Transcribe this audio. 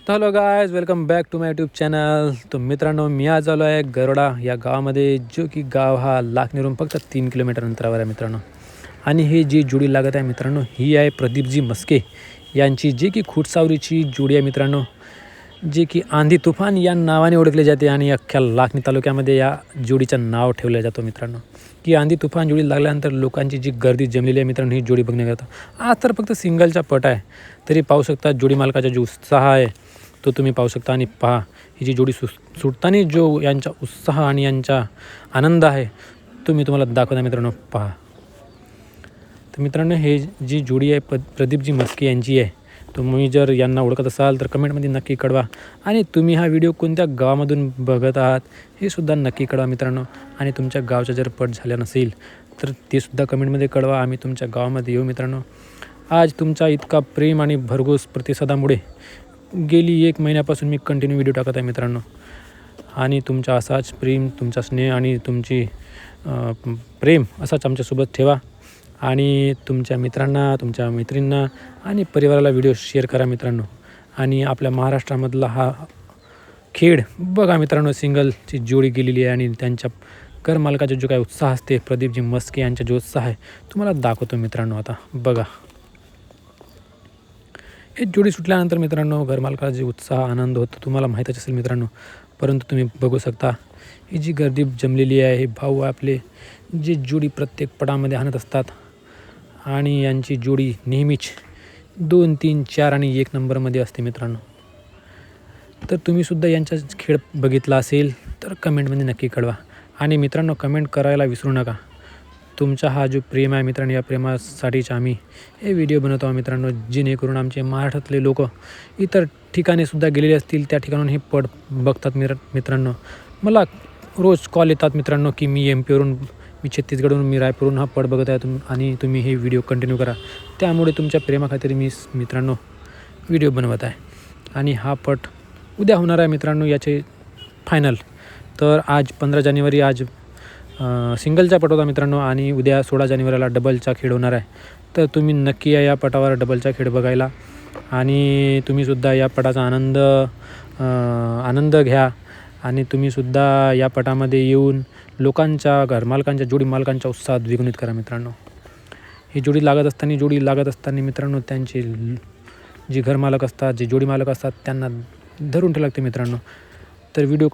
तर hello guys, welcome back to my YouTube channel. तर मित्रांनो, मी आज आलो आहे गरोडा या गावामध्ये, जो की गाव हा लाखनीवरून फक्त 3 किलोमीटर अंतरावर आहे मित्रांनो. आणि ही जी जोडी लागत आहे मित्रांनो, ही आहे प्रदीपजी मस्के यांची, जी की खुटसावरीची जोडी आहे मित्रांनो, जे की आंधी तुफान या नावाने ओळखले जाते. आणि अख्ख्या लाखनी तालुक्यामध्ये या जोडीचं नाव ठेवलं जातं मित्रांनो, की आंधी तुफान जोडी लागल्यानंतर लोकांची जी गर्दी जमलेली आहे मित्रांनो, ही जोडी बघण्याकरता. आज तर फक्त सिंगलचा पट आहे, तरी पाहू शकता जोडी मालकाचा जो उत्साह आहे तो तुम्ही पाहू शकता. आणि पहा, ही जी जोडी सुटताना जो यांचा उत्साह आणि यांचा आनंद आहे तो मी तुम्हाला दाखवता मित्रांनो. पहा, तर मित्रांनो, हे जी जोडी आहे प्रदीपजी मस्के यांची आहे. तुम्ही जर यांना ओळखत असाल तर कमेंटमध्ये नक्की कळवा. आणि तुम्ही हा व्हिडिओ कोणत्या गावामधून बघत आहात हे सुद्धा नक्की कळवा मित्रांनो. आणि तुमच्या गावचा जर पट झाला नसेल तर ते सुद्धा कमेंटमध्ये कळवा. आम्ही तुमच्या गावामध्ये येऊ मित्रांनो. आज तुमचा इतका प्रेम आणि भरघोस प्रतिसादामुळे गेली 1 महिन्यापासून मी कंटिन्यू व्हिडिओ टाकत आहे मित्रांनो. आणि तुमचा असाच प्रेम, तुमचा स्नेह आणि तुमची प्रेम असाच आमच्यासोबत ठेवा. आणि तुमच्या मित्रांना, तुमच्या मैत्रिणींना आणि परिवाराला व्हिडिओ शेअर करा मित्रांनो. आणि आपल्या महाराष्ट्रामधला हा खेळ बघा मित्रांनो, सिंगलची जोडी गेलेली आहे. आणि त्यांच्या घरमालकाचा जो काय उत्साह असते, प्रदीपजी मस्के यांचा जो उत्साह आहे तुम्हाला दाखवतो मित्रांनो. आता बघा, हे जोडी सुटल्यानंतर मित्रांनो घरमालकाला जे उत्साह, आनंद होतो तुम्हाला माहीतच असेल मित्रांनो. परंतु तुम्ही बघू शकता, ही जी गर्दी जमलेली आहे, हे भाऊ आपले जे जोडी प्रत्येक पडामध्ये आणत असतात. आणि यांची जोडी नेहमीच 2, 3, 4 आणि 1 नंबरमध्ये असते मित्रांनो. तर तुम्हीसुद्धा यांचा खेळ बघितला असेल तर कमेंटमध्ये नक्की कळवा. आणि मित्रांनो, कमेंट करायला विसरू नका. तुमचा हा जो प्रेम आहे मित्रांनो, या प्रेमासाठीच आम्ही हे व्हिडिओ बनवतो आहोत मित्रांनो, जेणेकरून आमचे महाराष्ट्रातले लोक इतर ठिकाणीसुद्धा गेलेले असतील, त्या ठिकाणून हे पट बघतात मित्रांनो. मला रोज कॉल येतात मित्रांनो, की मी MP वरून, मी छत्तीसगडवरून, मी रायपूरहून हा पट बघत आहे आणि तुम्ही हे व्हिडिओ कंटिन्यू करा. त्यामुळे तुमच्या प्रेमाखातीर मी मित्रांनो व्हिडिओ बनवत आहे. आणि हा पट उद्या होणार आहे मित्रांनो, याचे फायनल. तर आज 15 जानेवारी आज सिंगलचा पट होता मित्रांनो. आणि उद्या 16 जानेवारीला डबलचा खेळ होणार आहे. तर तुम्ही नक्की या पटावर डबलचा खेळ बघायला. आणि तुम्हीसुद्धा या पटाचा आनंद घ्या. आणि तुम्हीसुद्धा या पटामध्ये येऊन लोकांच्या, घरमालकांच्या, जोडी मालकांच्या उत्साहात द्विगुणित करा मित्रांनो. ही जोडी लागत असताना मित्रांनो, त्यांचे जे घरमालक असतात, जे जोडी मालक असतात, त्यांना धरून ठेवावे लागते मित्रांनो. तर व्हिडिओ